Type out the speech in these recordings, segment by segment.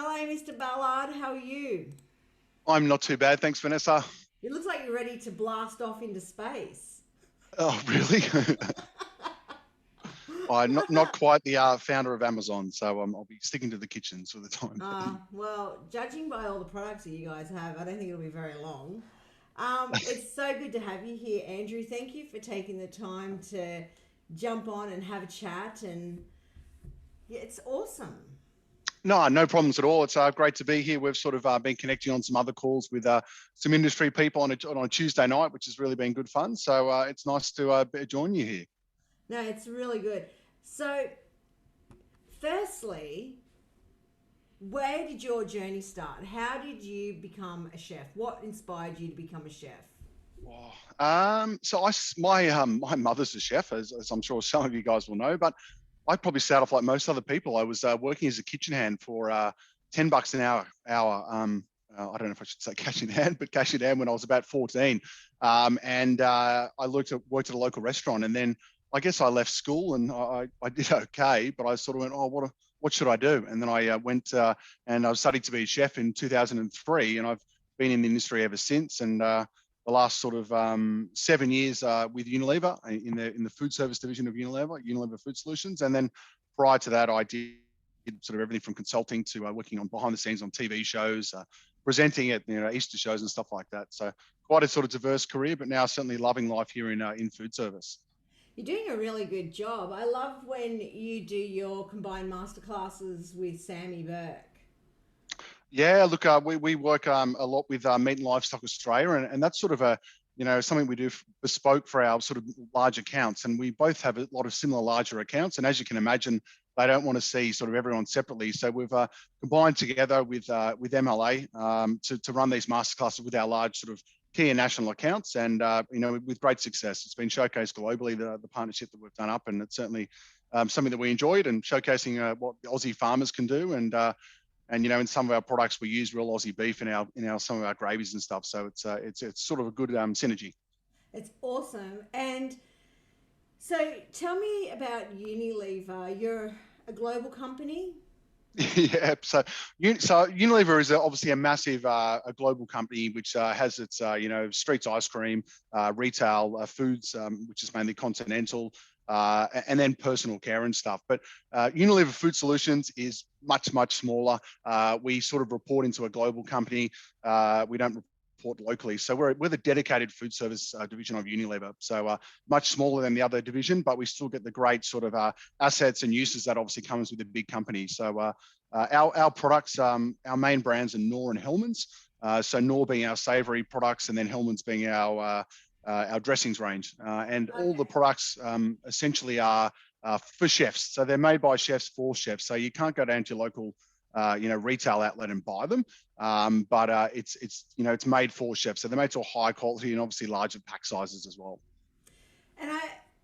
Hello, Mr. Ballard. How are you? I'm not too bad, thanks, Vanessa. It looks like you're ready to blast off into space. Oh, really? I'm not quite the founder of Amazon, so I'll be sticking to the kitchens for the time being. Well, judging by all the products that you guys have, I don't think it'll be very long. It's so good to have you here, Andrew. Thank you for taking the time to jump on and have a chat. And yeah, it's awesome. No, no problems at all. It's great to be here. We've sort of been connecting on some other calls with some industry people on a Tuesday night, which has really been good fun. So it's nice to join you here. No, it's really good. So, firstly, where did your journey start? How did you become a chef? What inspired you to become a chef? Oh, my mother's a chef, as I'm sure some of you guys will know, but I probably started off like most other people. I was working as a kitchen hand for $10 an hour. I don't know if I should say cash in hand, but cash in hand when I was about 14. And I worked at a local restaurant, and then I guess I left school and I did okay, but I sort of went, oh, what should I do? And then I went and I studied to be a chef in 2003, and I've been in the industry ever since. And the last sort of 7 years with Unilever in the food service division of Unilever Food Solutions, and then prior to that, I did sort of everything from consulting to working on behind the scenes on TV shows, presenting at Easter shows and stuff like that. So quite a sort of diverse career, but now certainly loving life here in food service. You're doing a really good job. I love when you do your combined masterclasses with Sammy Burke. Yeah, look, we work a lot with Meat and Livestock Australia, and that's sort of something we do bespoke for our sort of large accounts, and we both have a lot of similar larger accounts, and as you can imagine, they don't want to see sort of everyone separately, so we've combined together with MLA to run these masterclasses with our large sort of key and national accounts, and with great success. It's been showcased globally, the partnership that we've done up, and it's certainly something that we enjoyed, and showcasing what the Aussie farmers can do, and in some of our products we use real Aussie beef in our some of our gravies and stuff. So it's sort of a good synergy. It's awesome. And so tell me about Unilever. You're a global company? Yeah. So Unilever is obviously a massive a global company which has its streets ice cream, retail foods, which is mainly continental, and then personal care and stuff. But Unilever Food Solutions is much smaller. We sort of report into a global company. We don't report locally, so we're the dedicated food service division of Unilever. So much smaller than the other division, but we still get the great sort of assets and uses that obviously comes with a big company. So our products, our main brands are Knorr and Hellmans. So Knorr being our savoury products, and then Hellmans being our dressings range, and all the Okay. products essentially are for chefs. So they're made by chefs for chefs. So you can't go down to your local, retail outlet and buy them. But it's made for chefs. So they're made to a high quality and obviously larger pack sizes as well. And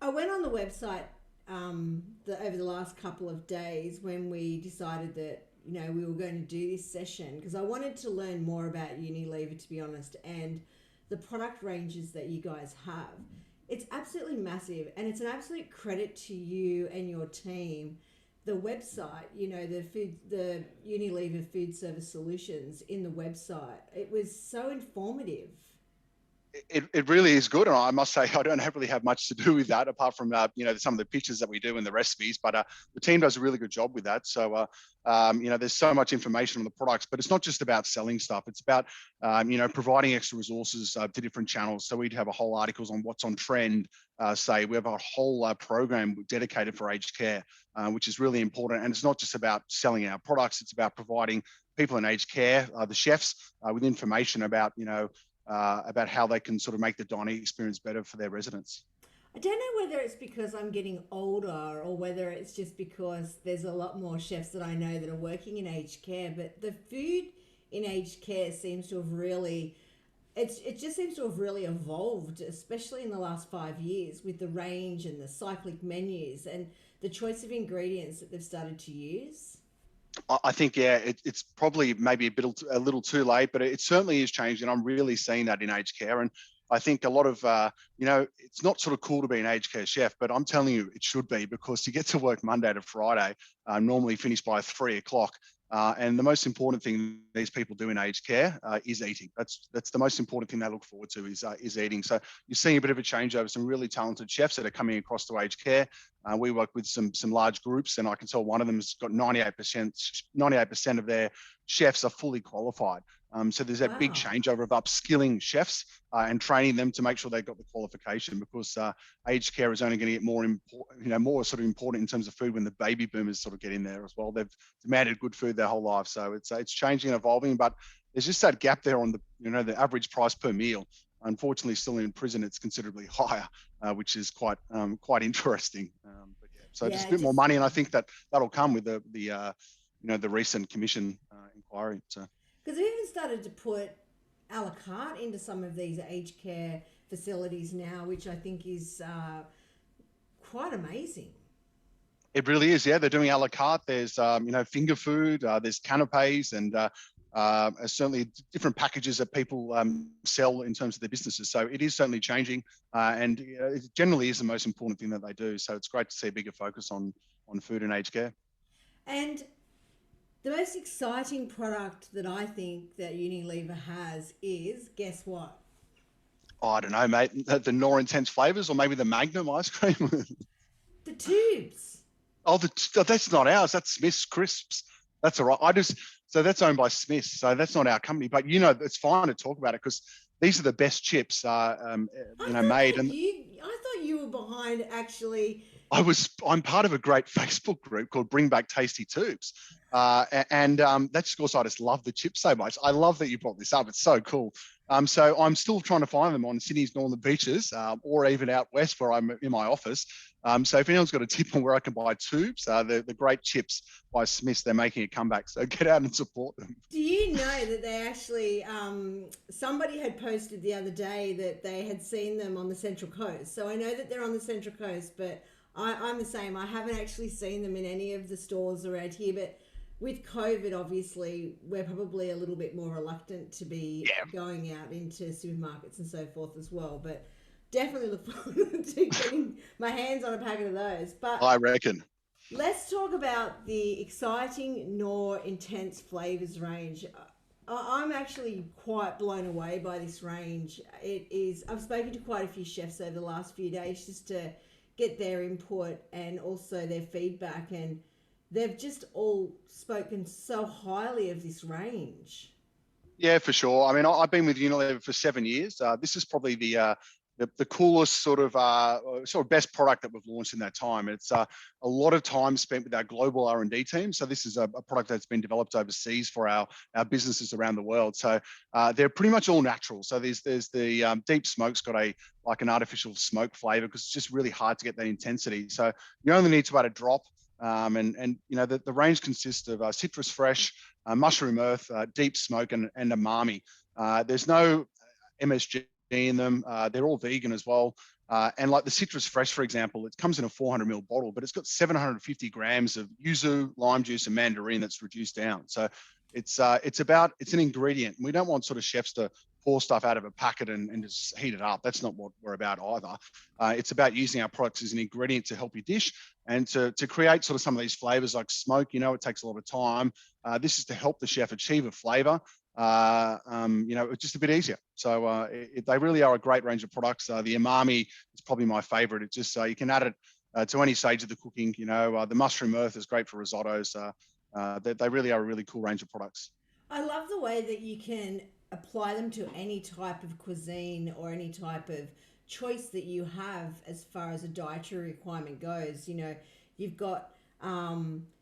I went on the website over the last couple of days when we decided that we were going to do this session because I wanted to learn more about Unilever, to be honest, and the product ranges that you guys have. It's absolutely massive, and it's an absolute credit to you and your team. The website, the Unilever Food Service Solutions in the website, it was so informative. It really is good, and I must say I don't really have much to do with that apart from some of the pictures that we do and the recipes. But the team does a really good job with that. So there's so much information on the products, but it's not just about selling stuff. It's about providing extra resources to different channels. So we'd have a whole articles on what's on trend. Say we have a whole program dedicated for aged care, which is really important. And it's not just about selling our products; it's about providing people in aged care, the chefs, with information about how they can sort of make the dining experience better for their residents. I don't know whether it's because I'm getting older or whether it's just because there's a lot more chefs that I know that are working in aged care, but the food in aged care seems to have really it just seems to have really evolved, especially in the last 5 years with the range and the cyclic menus and the choice of ingredients that they've started to use. I think, yeah, it's probably maybe a little too late, but it certainly is changed, and I'm really seeing that in aged care. And I think a lot of, it's not sort of cool to be an aged care chef, but I'm telling you, it should be, because to get to work Monday to Friday, normally finish by 3 o'clock, And the most important thing these people do in aged care is eating. That's the most important thing they look forward to is eating. So you're seeing a bit of a change over some really talented chefs that are coming across to aged care. We work with some large groups, and I can tell one of them has got 98% of their chefs are fully qualified. So there's that big changeover of upskilling chefs and training them to make sure they've got the qualification, because aged care is only going to get more important, more sort of important in terms of food when the baby boomers sort of get in there as well. They've demanded good food their whole life, so it's changing and evolving. But there's just that gap there on the average price per meal. Unfortunately, still in prison, it's considerably higher, which is quite interesting. Just a bit more money, and I think that'll come with the recent commission inquiry. So. Because we even started to put a la carte into some of these aged care facilities now, which I think is quite amazing. It really is, yeah. They're doing a la carte. There's, finger food, there's canapes, and certainly different packages that people sell in terms of their businesses. So it is certainly changing, and it generally is the most important thing that they do. So it's great to see a bigger focus on food and aged care. And the most exciting product that I think that Unilever has is, guess what? Oh, I don't know, mate. The NorIntense Flavors, or maybe the Magnum ice cream. The tubes. Oh, that's not ours. That's Smith's Crisps. That's all right. So that's owned by Smith's. So that's not our company. But it's fine to talk about it, because these are the made. I thought you were behind actually. I'm part of a great Facebook group called Bring Back Tasty Tubes. That's because I just love the chips so much. I love that you brought this up. It's so cool. So I'm still trying to find them on Sydney's northern beaches, or even out west where I'm in my office. So if anyone's got a tip on where I can buy tubes, the great chips by Smith's, they're making a comeback. So get out and support them. Do you know that they actually, somebody had posted the other day that they had seen them on the Central Coast. So I know that they're on the Central Coast, but I'm the same. I haven't actually seen them in any of the stores around here, but with COVID, obviously, we're probably a little bit more reluctant to be going out into supermarkets and so forth as well. But definitely look forward to getting my hands on a packet of those. But I reckon. Let's talk about the exciting Knorr Intense Flavours range. I'm actually quite blown away by this range. I've spoken to quite a few chefs over the last few days just to get their input and also their feedback, and they've just all spoken so highly of this range. Yeah, for sure. I mean, I've been with Unilever for 7 years. This is probably the coolest sort of best product that we've launched in that time. It's a lot of time spent with our global R&D team. So this is a product that's been developed overseas for our businesses around the world. So they're pretty much all natural. So there's the deep smoke's got an artificial smoke flavor, because it's just really hard to get that intensity. So you only need to add a drop. The range consists of citrus fresh, mushroom earth, deep smoke, and umami. There's no MSG in them. They're all vegan as well. And like the citrus fresh, for example, it comes in a 400 ml bottle, but it's got 750 grams of yuzu, lime juice, and mandarin that's reduced down. So it's an ingredient. We don't want sort of chefs to pour stuff out of a packet and just heat it up. That's not what we're about either. It's about using our products as an ingredient to help your dish and to create sort of some of these flavors like smoke. It takes a lot of time. This is to help the chef achieve a flavor. It's just a bit easier. So they really are a great range of products. The umami is probably my favorite. It's just you can add it to any stage of the cooking. The mushroom earth is great for risottos. They really are a really cool range of products. I love the way that you can apply them to any type of cuisine or any type of choice that you have as far as a dietary requirement goes. You've got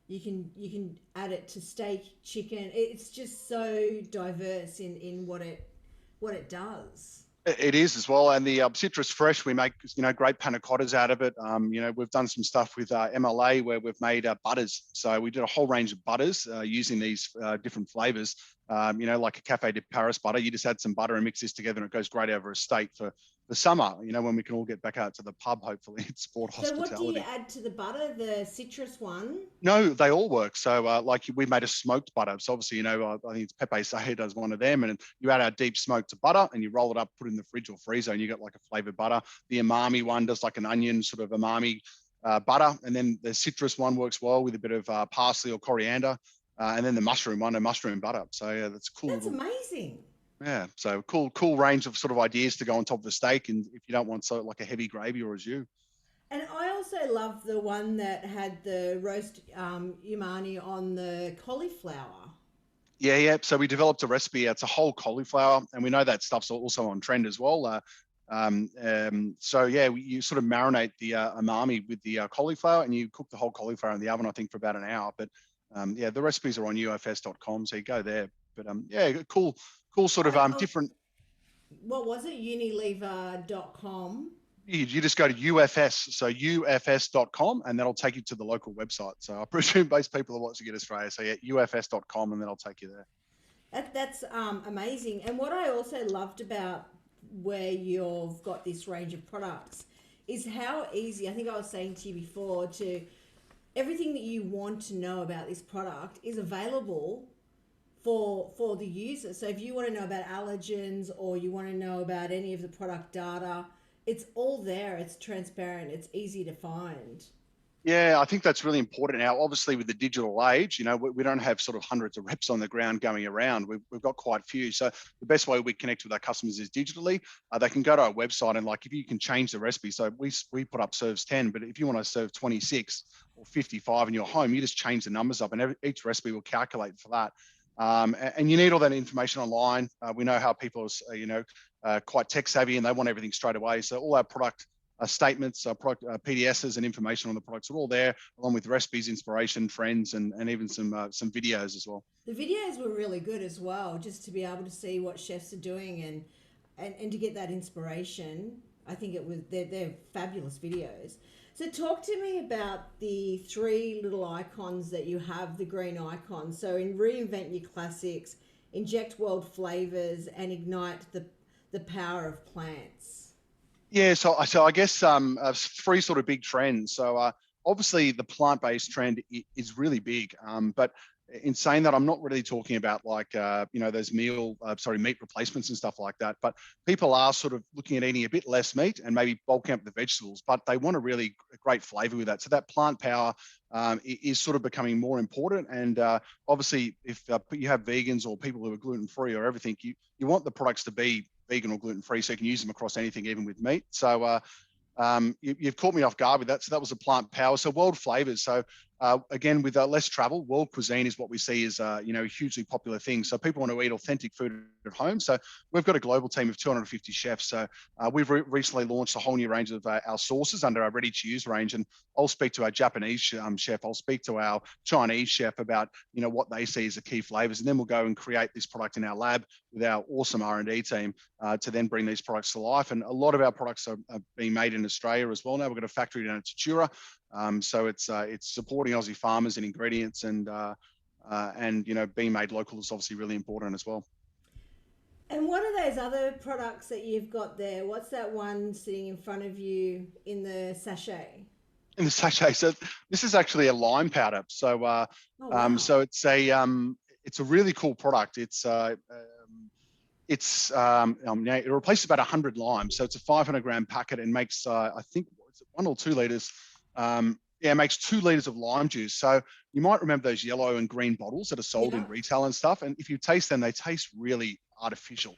you can add it to steak, chicken. It's just so diverse in what it does. It is as well. And the citrus fresh, we make great panna cottas out of it. We've done some stuff with MLA where we've made butters. So we did a whole range of butters using these different flavors. Like a Café de Paris butter. You just add some butter and mix this together, and it goes great over a steak for the summer, when we can all get back out to the pub, hopefully. It's sport hospitality. So what do you add to the butter, the citrus one? No, they all work. So we made a smoked butter. So obviously, I think it's Pepe Sahe does one of them, and you add our deep smoke to butter and you roll it up, put it in the fridge or freezer, and you get like a flavored butter. The umami one does like an onion sort of umami butter. And then the citrus one works well with a bit of parsley or coriander. and then the mushroom one, and mushroom butter. So yeah, that's cool. That's amazing. Yeah, so cool range of sort of ideas to go on top of the steak, and if you don't want so like a heavy gravy or a jus. And I also love the one that had the roast umani on the cauliflower. Yeah. So we developed a recipe. It's a whole cauliflower, and we know that stuff's also on trend as well. So yeah, you sort of marinate the umami with the cauliflower, and you cook the whole cauliflower in the oven, I think, for about an hour. But yeah, the recipes are on ufs.com, so you go there. But yeah, cool sort I, of I, different. what was it? Unilever.com. You just go to UFS, so UFS.com, and that'll take you to the local website. So I presume most people are watching it in Australia. So yeah, UFS.com, and then I'll take you there. That's amazing. And what I also loved about where you've got this range of products is how easy, I think I was saying to you before, to everything that you want to know about this product is available for the user. So if you want to know about allergens or you want to know about any of the product data, it's all there. It's transparent. It's easy to find. Yeah, I think that's really important now. Obviously, with the digital age, we don't have sort of hundreds of reps on the ground going around. We've got quite a few. So the best way we connect with our customers is digitally. They can go to our website, and like if you can change the recipe. So we put up serves 10, but if you want to serve 26 or 55 in your home, you just change the numbers up, and each recipe will calculate for that. And you need all that information online. We know how people are, quite tech savvy, and they want everything straight away. So all our product statements, product PDSs, and information on the products are all there, along with recipes, inspiration, trends, and even some videos as well. The videos were really good as well, just to be able to see what chefs are doing and to get that inspiration. I think they're fabulous videos. So talk to me about the three little icons that you have, the green icons. So in Reinvent Your Classics, Inject World Flavors, and Ignite the Power of Plants. Yeah, so I guess three sort of big trends. So obviously the plant-based trend is really big, but in saying that, I'm not really talking about like those meat replacements and stuff like that. But people are sort of looking at eating a bit less meat and maybe bulking up the vegetables, but they want a really great flavor with that. So that plant power is sort of becoming more important. And obviously, if you have vegans or people who are gluten-free or everything, you want the products to be vegan or gluten-free, so you can use them across anything, even with meat. So you've caught me off guard with that. So that was a plant power. So world flavors. So again, with less travel, world cuisine is what we see as a hugely popular thing. So people want to eat authentic food at home. So we've got a global team of 250 chefs. So we've recently launched a whole new range of our sauces under our ready-to-use range. And I'll speak to our Japanese chef. I'll speak to our Chinese chef about what they see as the key flavors, and then we'll go and create this product in our lab with our awesome R&D team to then bring these products to life. And a lot of our products are being made in Australia as well now. We've got a factory down at Tatura. So it's supporting Aussie farmers and ingredients, and being made local is obviously really important as well. And what are those other products that you've got there? What's that one sitting in front of you in the sachet? In the sachet, so this is actually a lime powder. So so it's a really cool product. It replaces about 100 limes. So it's a 500-gram packet and makes I think 1 or 2 liters. It makes 2 liters of lime juice. So you might remember those yellow and green bottles that are sold in retail and stuff. And if you taste them, they taste really artificial.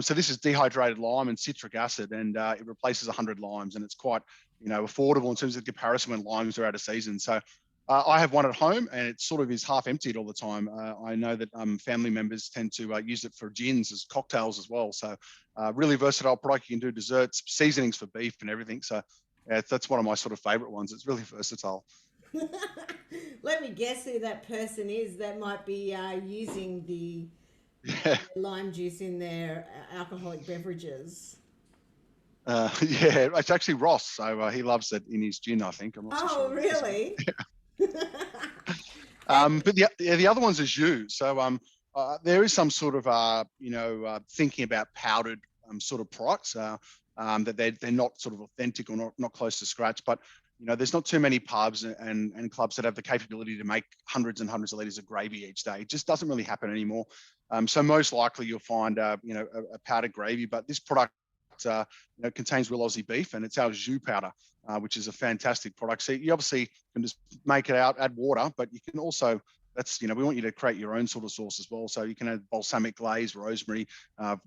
So this is dehydrated lime and citric acid, and it replaces 100 limes, and it's quite affordable in terms of comparison when limes are out of season. So I have one at home, and it sort of is half emptied all the time. I know that family members tend to use it for gins as cocktails as well. So really versatile product. You can do desserts, seasonings for beef and everything. So yeah, that's one of my sort of favorite ones. It's really versatile. Let me guess who that person is that might be using the lime juice in their alcoholic beverages. Yeah, it's actually Ross. So he loves it in his gin, I think. I'm not so sure. Oh, really? But the other one's a jus. So there is some sort of thinking about powdered sort of products that they're not sort of authentic or not close to scratch. But there's not too many pubs and clubs that have the capability to make hundreds and hundreds of liters of gravy each day. It just doesn't really happen anymore. So most likely you'll find a powdered gravy, but this product contains real Aussie beef, and it's our jus powder, which is a fantastic product. So you obviously can just make it out, add water, but you can also that's, we want you to create your own sort of sauce as well. So you can add balsamic glaze, rosemary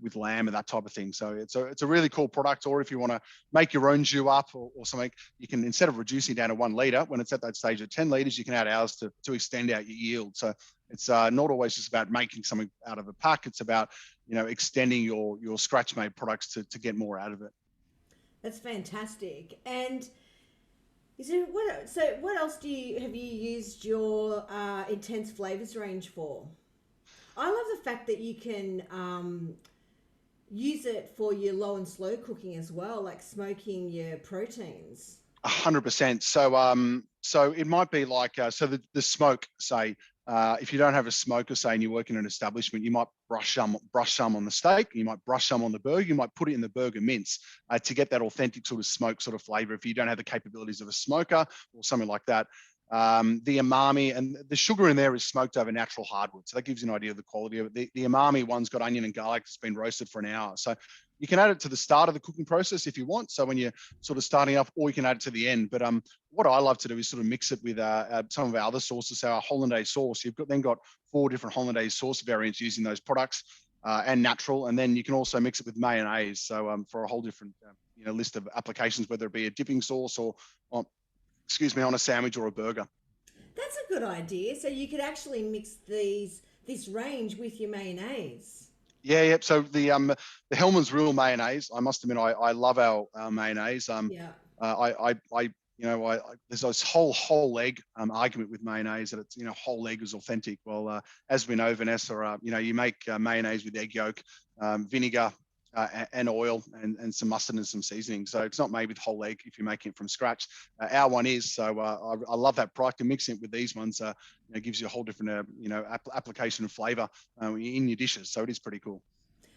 with lamb and that type of thing. So it's a really cool product. Or if you want to make your own jus up or something, you can, instead of reducing down to 1 litre, when it's at that stage of 10 litres, you can add ours to extend out your yield. So it's not always just about making something out of a pack. It's about, extending your scratch made products to get more out of it. That's fantastic. And what else have you used your Intense Flavours range for? I love the fact that you can use it for your low and slow cooking as well, like smoking your proteins. 100%. So it might be like, so the smoke, say, if you don't have a smoker, say, and you work in an establishment, you might brush some on the steak, you might brush some on the burger, you might put it in the burger mince to get that authentic sort of smoke sort of flavor. If you don't have the capabilities of a smoker or something like that, the umami and the sugar in there is smoked over natural hardwood, so that gives you an idea of the quality of it. The umami one's got onion and garlic that's been roasted for an hour, so you can add it to the start of the cooking process if you want, so when you're sort of starting up, or you can add it to the end. But what I love to do is sort of mix it with some of our other sauces. So our hollandaise sauce, you've got 4 different hollandaise sauce variants using those products and natural, and then you can also mix it with mayonnaise, so for a whole different list of applications, whether it be a dipping sauce or on a sandwich or a burger. That's a good idea. So you could actually mix this range with your mayonnaise. Yeah. So the Hellmans Real mayonnaise, I must admit, I love our mayonnaise. Yeah. There's this whole egg argument with mayonnaise that it's whole egg is authentic. Well, as we know, Vanessa, you make mayonnaise with egg yolk, vinegar, and oil and some mustard and some seasoning. So it's not made with whole egg if you're making it from scratch. Our one is. So I love that product, and mixing it with these ones gives you a whole different application of flavour in your dishes. So it is pretty cool.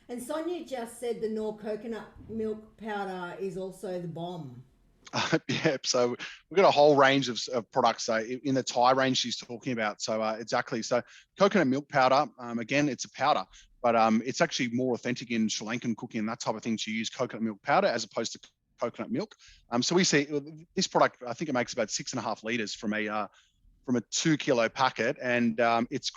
And Sonia just said the Knorr coconut milk powder is also the bomb. Yeah, so we've got a whole range of products in the Thai range she's talking about. So exactly. So coconut milk powder, again, it's a powder, but it's actually more authentic in Sri Lankan cooking and that type of thing to use coconut milk powder as opposed to coconut milk. So we see this product, I think it makes about 6.5 litres from a 2 kilo packet, and it's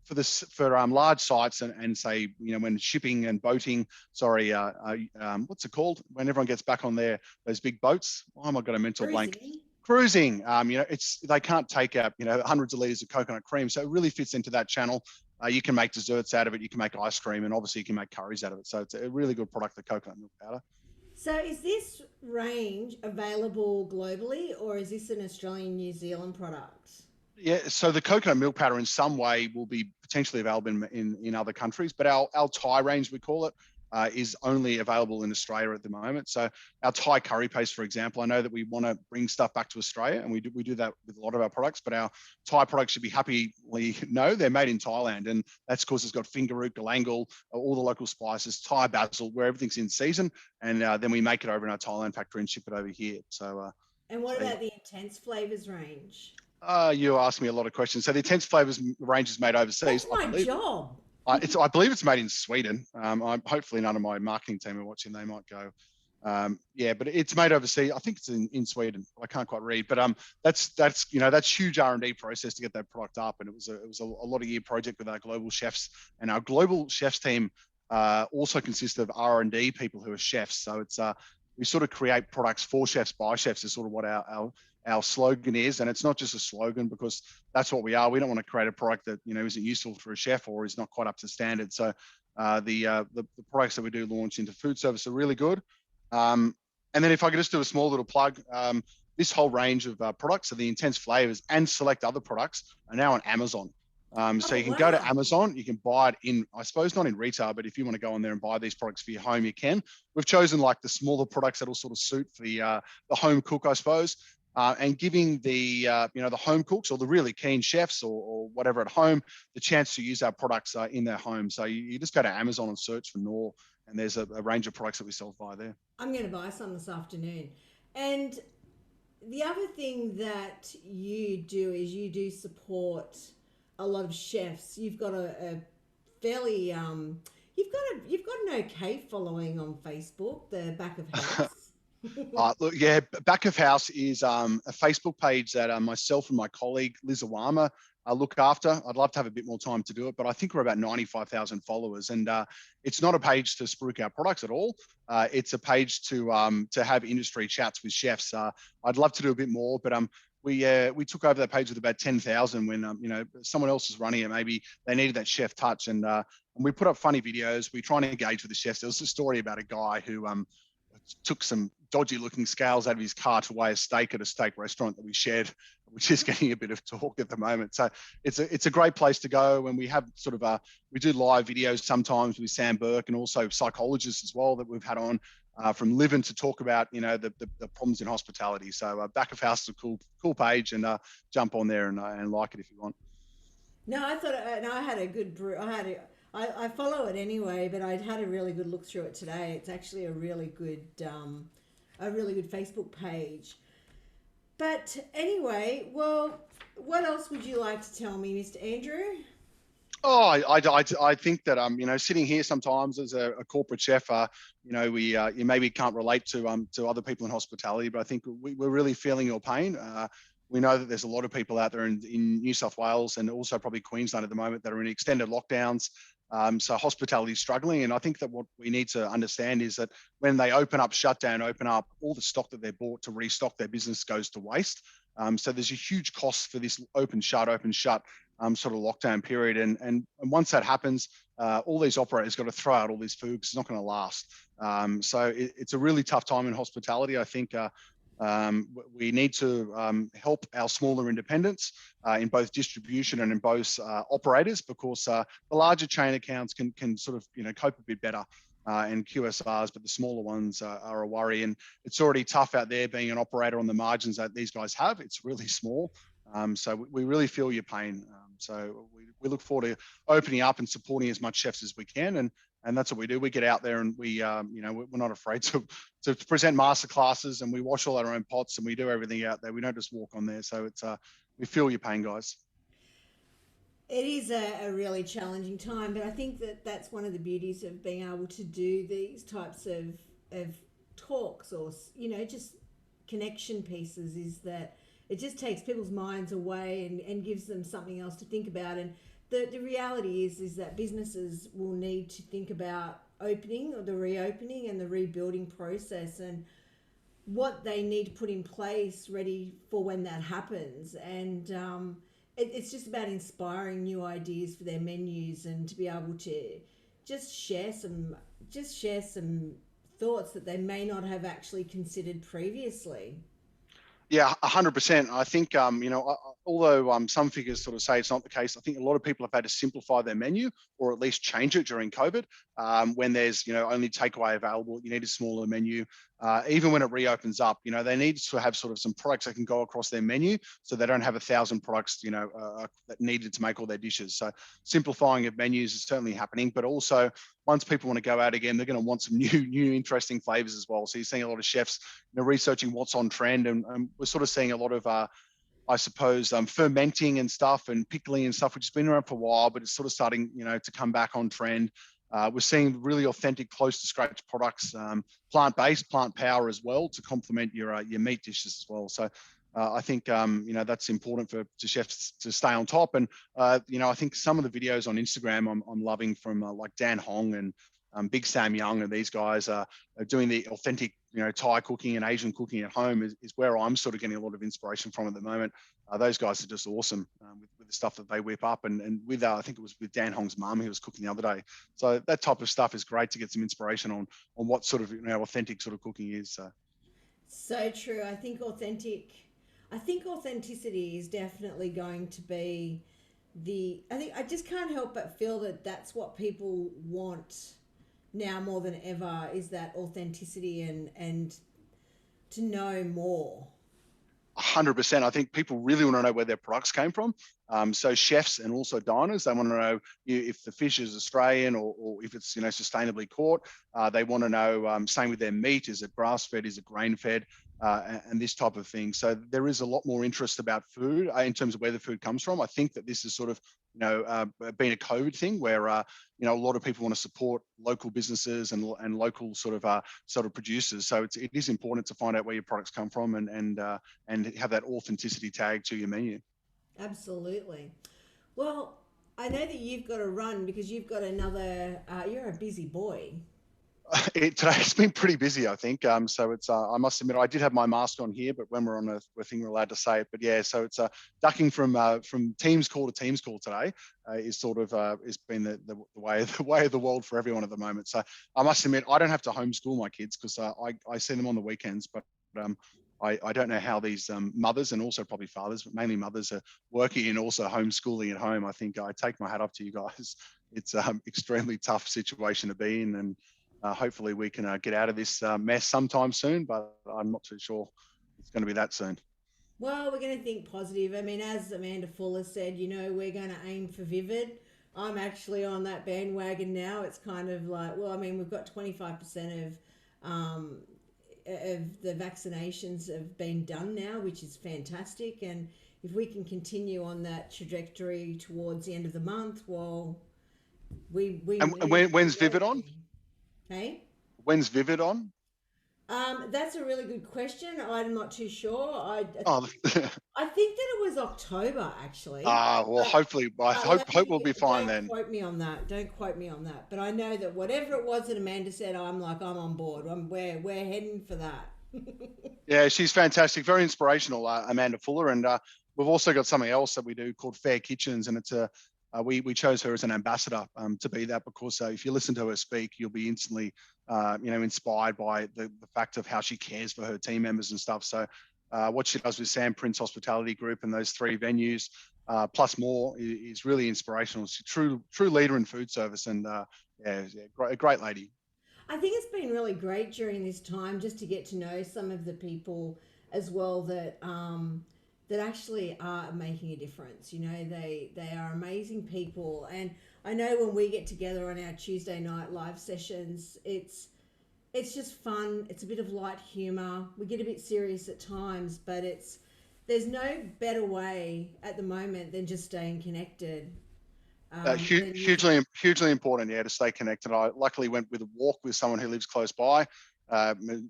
for large sites and say when shipping and boating. Sorry, what's it called when everyone gets back on those big boats? Why am I got a mental blank? Cruising. They can't take out hundreds of liters of coconut cream, so it really fits into that channel. You can make desserts out of it, you can make ice cream, and obviously you can make curries out of it. So it's a really good product, the coconut milk powder. So is this range available globally, or is this an Australian, New Zealand product? Yeah, so the coconut milk powder in some way will be potentially available in other countries, but our Thai range, we call it, is only available in Australia at the moment. So our Thai curry paste, for example, I know that we want to bring stuff back to Australia, and we do that with a lot of our products, but our Thai products should be happily know they're made in Thailand, and that's because it's got fingerroot, galangal, all the local spices, Thai basil, where everything's in season, and then we make it over in our Thailand factory and ship it over here. So. And what about the Intense Flavours range? You asked me a lot of questions. So the Intense Flavours range is made overseas. That's my job. I believe it's made in Sweden. Hopefully none of my marketing team are watching. They might go. But it's made overseas. I think it's in Sweden. I can't quite read, but that's huge R&D process to get that product up, and it was a lot of year project with our global chefs, and our global chefs team also consists of R&D people who are chefs. So it's we sort of create products for chefs by chefs is sort of what our slogan is, and it's not just a slogan because that's what we are. We don't want to create a product that isn't useful for a chef or is not quite up to standard. So the products that we do launch into food service are really good. And then if I could just do a small little plug, this whole range of products, so the Intense Flavors and select other products, are now on Amazon. So you can go to Amazon, you can buy it I suppose not in retail, but if you want to go on there and buy these products for your home, you can. We've chosen like the smaller products that'll sort of suit for the home cook, I suppose. And giving the home cooks or the really keen chefs or whatever at home the chance to use our products in their home. So you just go to Amazon and search for Knorr, and there's a range of products that we sell via there. I'm going to buy some this afternoon. And the other thing that you do is you do support a lot of chefs. You've got a fairly you've got an okay following on Facebook, the Back of House. Look, yeah, Back of House is a Facebook page that myself and my colleague Liz Awama look after. I'd love to have a bit more time to do it, but I think we're about 95,000 followers, and it's not a page to spruik our products at all. It's a page to have industry chats with chefs. I'd love to do a bit more, but we took over that page with about 10,000 when someone else was running it. Maybe they needed that chef touch, and we put up funny videos. We try and engage with the chefs. There was a story about a guy who took some dodgy looking scales out of his car to weigh a steak at a steak restaurant that we shared, which is getting a bit of talk at the moment. So it's a great place to go. And we have we do live videos sometimes with Sam Burke and also psychologists as well that we've had on from Living to talk about, the problems in hospitality. So Back of House is a cool page, and jump on there and like it if you want. No, I thought, and I had a good brew. I follow it anyway, but I'd had a really good look through it today. It's actually a really good Facebook page. But anyway, well, what else would you like to tell me, Mr. Andrew? Oh, I think that sitting here sometimes as a corporate chef, we you maybe can't relate to other people in hospitality, but I think we're really feeling your pain. We know that there's a lot of people out there in New South Wales and also probably Queensland at the moment that are in extended lockdowns. So hospitality is struggling, and I think that what we need to understand is that when they open up, all the stock that they bought to restock their business goes to waste. So there's a huge cost for this open shut sort of lockdown period, and once that happens, all these operators got to throw out all this food because it's not going to last. So it's a really tough time in hospitality. I think we need to help our smaller independents in both distribution and in both operators, because the larger chain accounts can sort of cope a bit better and QSRs, but the smaller ones are a worry. And it's already tough out there being an operator on the margins that these guys have. It's really small. So we really feel your pain. So we look forward to opening up and supporting as much chefs as we can. And that's what we do. We get out there and we're not afraid to present master classes, and we wash all our own pots and we do everything out there. We don't just walk on there. So it's we feel your pain, guys. It is a really challenging time, but I think that that's one of the beauties of being able to do these types of talks, or just connection pieces, is that it just takes people's minds away and gives them something else to think about. And the reality is that businesses will need to think about opening, or the reopening and the rebuilding process, and what they need to put in place ready for when that happens. And it's just about inspiring new ideas for their menus, and to be able to just share some thoughts that they may not have actually considered previously. Yeah, 100%. I think, although some figures sort of say it's not the case, I think a lot of people have had to simplify their menu, or at least change it during COVID. When there's, only takeaway available, you need a smaller menu. Even when it reopens up, they need to have sort of some products that can go across their menu, so they don't have 1,000 products, that needed to make all their dishes. So simplifying of menus is certainly happening, but also once people want to go out again, they're going to want some new interesting flavors as well. So you're seeing a lot of chefs, researching what's on trend, and we're sort of seeing a lot of, I suppose, fermenting and stuff and pickling and stuff, which has been around for a while, but it's sort of starting, to come back on trend. We're seeing really authentic, close to scratch products, plant-based, plant power as well, to complement your meat dishes as well. So I think that's important to chefs to stay on top. And I think some of the videos on Instagram I'm loving, from like Dan Hong and Big Sam Young, and these guys are doing the authentic, Thai cooking and Asian cooking at home is where I'm sort of getting a lot of inspiration from at the moment. Those guys are just awesome with the stuff that they whip up, and with I think it was with Dan Hong's mum, he was cooking the other day. So that type of stuff is great to get some inspiration on what sort of authentic sort of cooking is. So true. I think authenticity is definitely going to be I just can't help but feel that that's what people want now more than ever, is that authenticity and to know more. 100%. I think people really want to know where their products came from. So chefs and also diners, they want to know if the fish is Australian or if it's sustainably caught. They want to know, same with their meat, is it grass fed, is it grain fed, and this type of thing. So there is a lot more interest about food in terms of where the food comes from. I think that this is sort of been a COVID thing where a lot of people want to support local businesses and local sort of producers. So it is important to find out where your products come from and have that authenticity tag to your menu. Absolutely. Well, I know that you've got to run because you've got another. You're a busy boy. Today's been pretty busy, I think. So it's, I must admit, I did have my mask on here, but when we're on a thing, we're allowed to say it. But yeah, so it's ducking from Teams call to Teams call today is sort of has been the way of the world for everyone at the moment. So I must admit, I don't have to homeschool my kids because I see them on the weekends, but I don't know how these mothers and also probably fathers, but mainly mothers, are working and also homeschooling at home. I think I take my hat off to you guys. It's extremely tough situation to be in, and hopefully we can get out of this mess sometime soon, but I'm not too sure it's going to be that soon. Well, we're going to think positive. I mean, as Amanda Fuller said, we're going to aim for vivid. I'm actually on that bandwagon now. It's kind of like, well, I mean, we've got 25% of the vaccinations have been done now, which is fantastic. And if we can continue on that trajectory towards the end of the month, well, we and when's Vivid on? Hey? When's Vivid on? That's a really good question. I'm not too sure. I think that it was October actually. Well, hopefully, I hope we'll be fine then. Don't quote me on that. Don't quote me on that. But I know that whatever it was that Amanda said, I'm on board. We're heading for that. Yeah, she's fantastic, very inspirational, Amanda Fuller, and we've also got something else that we do called Fair Kitchens, and it's we chose her as an ambassador to be that because if you listen to her speak, you'll be instantly, inspired by the fact of how she cares for her team members and stuff. So what she does with Sam Prince Hospitality Group and those 3 venues, plus more, is really inspirational. She's a true leader in food service, and a great lady. I think it's been really great during this time just to get to know some of the people as well that actually are making a difference. They are amazing people, and I know when we get together on our Tuesday night live sessions, it's just fun. It's a bit of light humor. We get a bit serious at times, but there's no better way at the moment than just staying connected. Hugely important, to stay connected. I luckily went with a walk with someone who lives close by,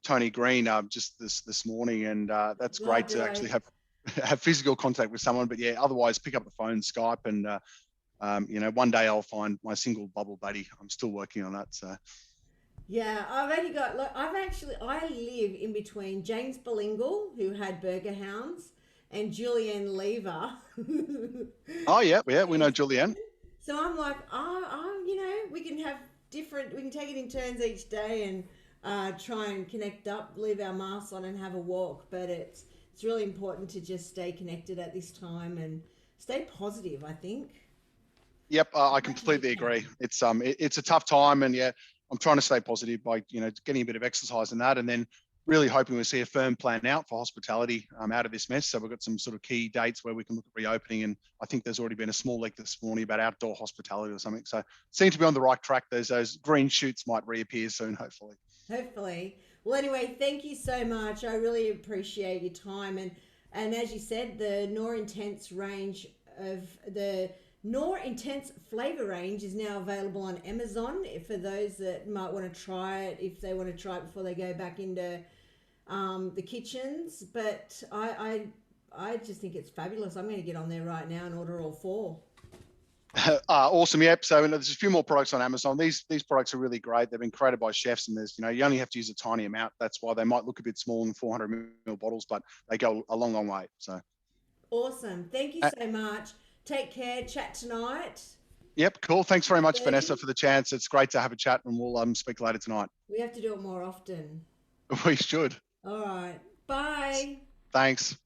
Tony Green, just this morning, and that's great to actually have physical contact with someone. But otherwise pick up the phone, Skype, and one day I'll find my single bubble buddy. I'm still working on that. So yeah, I live in between James Bilingual, who had Burger Hounds, and Julianne Lever. Oh yeah, we know Julianne. So I'm like, we can take it in turns each day and try and connect up, leave our masks on and have a walk. But it's really important to just stay connected at this time and stay positive, I think. Yep, I completely agree. It's a tough time, and I'm trying to stay positive by getting a bit of exercise in that, and then really hoping we see a firm plan out for hospitality out of this mess. So we've got some sort of key dates where we can look at reopening, and I think there's already been a small leak this morning about outdoor hospitality or something. So seem to be on the right track. Those green shoots might reappear soon, hopefully. Hopefully. Well, anyway, thank you so much. I really appreciate your time, and as you said, the NorIntense range of the NorIntense Flavour Range is now available on Amazon for those that might want to try it, if they want to try it before they go back into the kitchens. But I just think it's fabulous. I'm going to get on there right now and order all 4. Awesome. Yep. So there's a few more products on Amazon. These products are really great. They've been created by chefs, and there's you only have to use a tiny amount. That's why they might look a bit small in 400ml bottles, but they go a long way. So awesome. Thank you so much. Take care. Chat tonight. Yep, cool. Thanks very much, Vanessa, for the chance. It's great to have a chat, and we'll speak later tonight. We have to do it more often. We should. All right. Bye. Thanks.